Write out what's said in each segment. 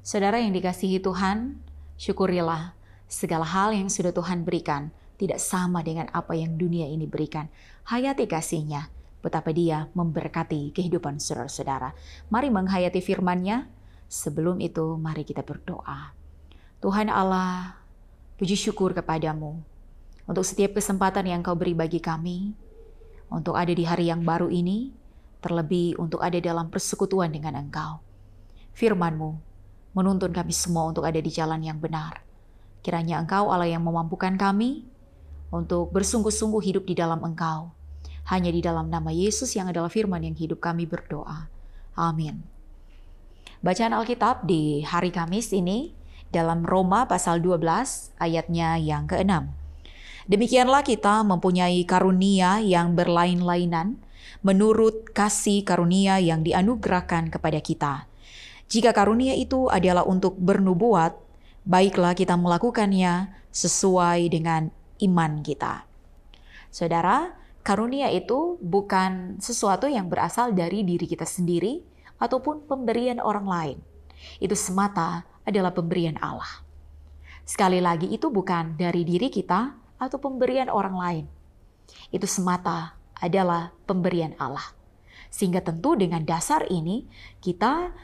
Saudara yang dikasihi Tuhan, syukurilah segala hal yang sudah Tuhan berikan tidak sama dengan apa yang dunia ini berikan. Hayati kasih-Nya, betapa Dia memberkati kehidupan saudara-saudara. Mari menghayati firman-Nya. Sebelum itu, mari kita berdoa. Tuhan Allah, puji syukur kepadamu untuk setiap kesempatan yang Kau beri bagi kami, untuk ada di hari yang baru ini, terlebih untuk ada dalam persekutuan dengan Engkau. Firman-Mu menuntun kami semua untuk ada di jalan yang benar. Kiranya Engkau Allah yang memampukan kami untuk bersungguh-sungguh hidup di dalam Engkau. Hanya di dalam nama Yesus yang adalah firman yang hidup kami berdoa. Amin. Bacaan Alkitab di hari Kamis ini dalam Roma pasal 12 ayatnya yang ke-6. Demikianlah kita mempunyai karunia yang berlain-lainan menurut kasih karunia yang dianugerahkan kepada kita. Jika karunia itu adalah untuk bernubuat, baiklah kita melakukannya sesuai dengan iman kita. Saudara, karunia itu bukan sesuatu yang berasal dari diri kita sendiri ataupun pemberian orang lain. Itu semata adalah pemberian Allah. Sekali lagi, itu bukan dari diri kita atau pemberian orang lain. Itu semata adalah pemberian Allah. Sehingga tentu dengan dasar ini kita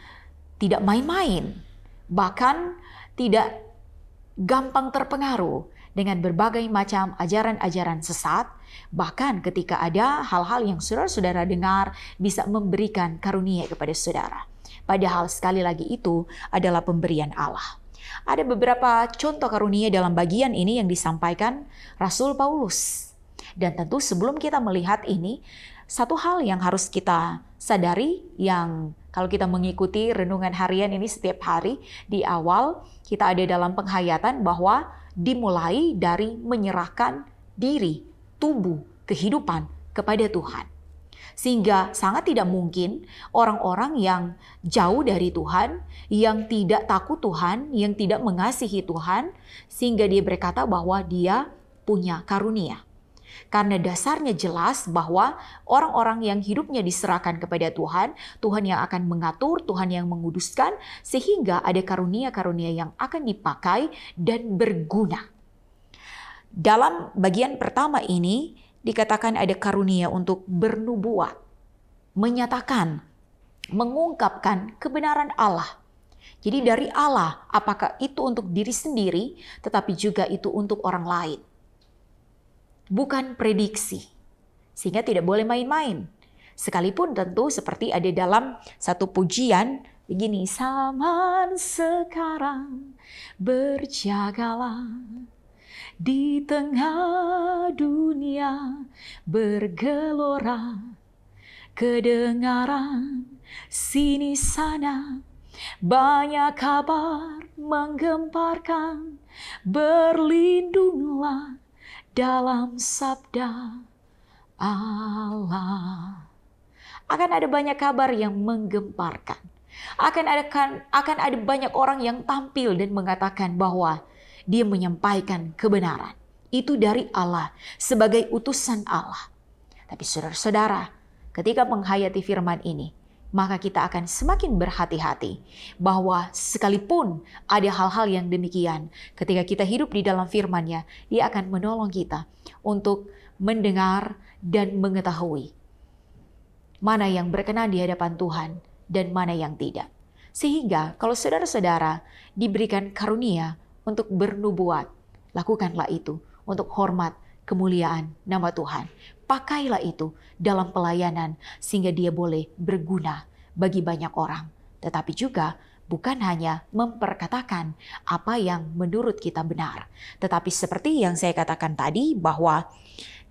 tidak main-main, bahkan tidak gampang terpengaruh dengan berbagai macam ajaran-ajaran sesat, bahkan ketika ada hal-hal yang saudara-saudara dengar bisa memberikan karunia kepada saudara. Padahal sekali lagi itu adalah pemberian Allah. Ada beberapa contoh karunia dalam bagian ini yang disampaikan Rasul Paulus. Dan tentu sebelum kita melihat ini, satu hal yang harus kita sadari yang kalau kita mengikuti renungan harian ini setiap hari, di awal kita ada dalam penghayatan bahwa dimulai dari menyerahkan diri, tubuh, kehidupan kepada Tuhan. Sehingga sangat tidak mungkin orang-orang yang jauh dari Tuhan, yang tidak takut Tuhan, yang tidak mengasihi Tuhan, sehingga dia berkata bahwa dia punya karunia. Karena dasarnya jelas bahwa orang-orang yang hidupnya diserahkan kepada Tuhan, Tuhan yang akan mengatur, Tuhan yang menguduskan, sehingga ada karunia-karunia yang akan dipakai dan berguna. Dalam bagian pertama ini, dikatakan ada karunia untuk bernubuat, menyatakan, mengungkapkan kebenaran Allah. Jadi dari Allah, apakah itu untuk diri sendiri, tetapi juga itu untuk orang lain. Bukan prediksi, sehingga tidak boleh main-main. Sekalipun tentu seperti ada dalam satu pujian, begini, zaman sekarang berjagalah, di tengah dunia bergelora, kedengaran sini sana, banyak kabar menggemparkan, berlindunglah dalam sabda Allah. Akan ada banyak kabar yang menggemparkan. Akan ada banyak orang yang tampil dan mengatakan bahwa dia menyampaikan kebenaran. Itu dari Allah sebagai utusan Allah. Tapi saudara-saudara, ketika menghayati firman ini, maka kita akan semakin berhati-hati bahwa sekalipun ada hal-hal yang demikian, ketika kita hidup di dalam firman-Nya, Dia akan menolong kita untuk mendengar dan mengetahui mana yang berkenan di hadapan Tuhan dan mana yang tidak. Sehingga kalau saudara-saudara diberikan karunia untuk bernubuat, lakukanlah itu untuk hormat, kemuliaan nama Tuhan. Pakailah itu dalam pelayanan sehingga dia boleh berguna bagi banyak orang. Tetapi juga bukan hanya memperkatakan apa yang menurut kita benar. Tetapi seperti yang saya katakan tadi bahwa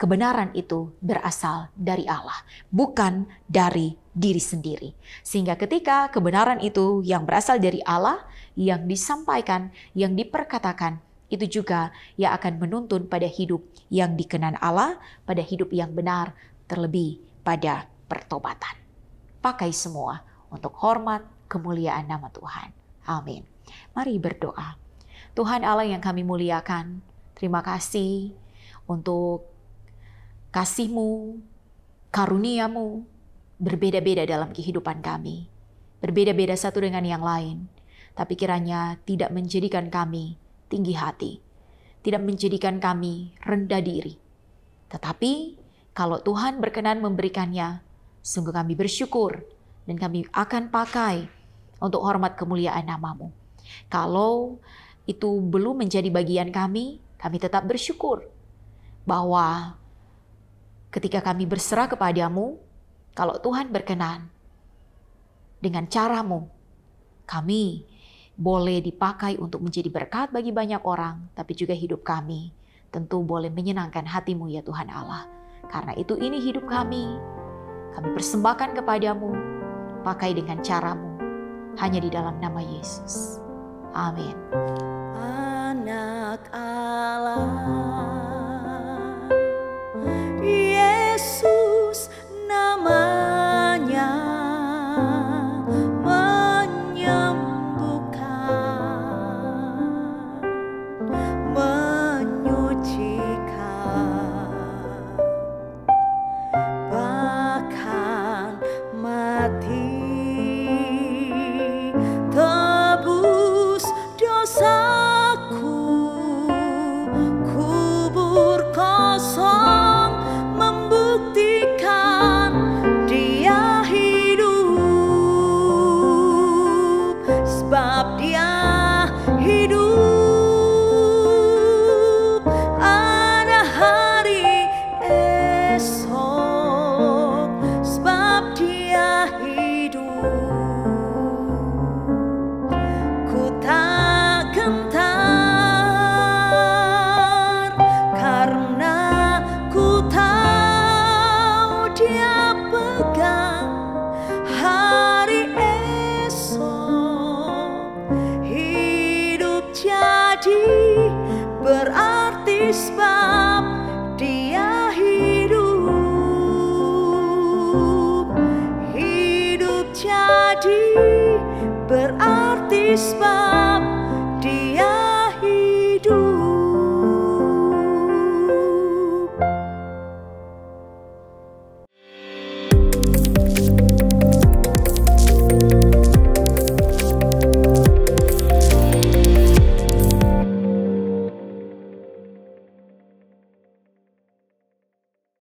kebenaran itu berasal dari Allah, bukan dari diri sendiri. Sehingga ketika kebenaran itu yang berasal dari Allah, yang disampaikan, yang diperkatakan, itu juga yang akan menuntun pada hidup yang dikenan Allah, pada hidup yang benar, terlebih pada pertobatan. Pakai semua untuk hormat, kemuliaan nama Tuhan. Amin. Mari berdoa. Tuhan Allah yang kami muliakan, terima kasih untuk kasih-Mu, karunia-Mu, berbeda-beda dalam kehidupan kami. Berbeda-beda satu dengan yang lain. tapi kiranya tidak menjadikan kami tinggi hati, tidak menjadikan kami rendah diri. Tetapi kalau Tuhan berkenan memberikannya, sungguh kami bersyukur dan kami akan pakai untuk hormat kemuliaan nama-Mu. Kalau itu belum menjadi bagian kami tetap bersyukur bahwa ketika kami berserah kepadamu, kalau Tuhan berkenan dengan cara-Mu, kami boleh dipakai untuk menjadi berkat bagi banyak orang, tapi juga hidup kami tentu boleh menyenangkan hati-Mu ya Tuhan Allah. Karena itu ini hidup kami persembahkan kepadamu, pakai dengan cara-Mu, hanya di dalam nama Yesus. Amin. Anak Allah, Yesus namanya, menyembuhkan, menyucikan, bahkan mati tebus dosaku. Kubur kosong membuktikan Dia hidup, sebab Dia hidup. Ada hari esok, sebab Dia hidup. Ku tak gentar karena ku tahu Dia pegang hari esok. Hidup jadi berarti sebab Dia hidup. Hidup jadi berarti sebab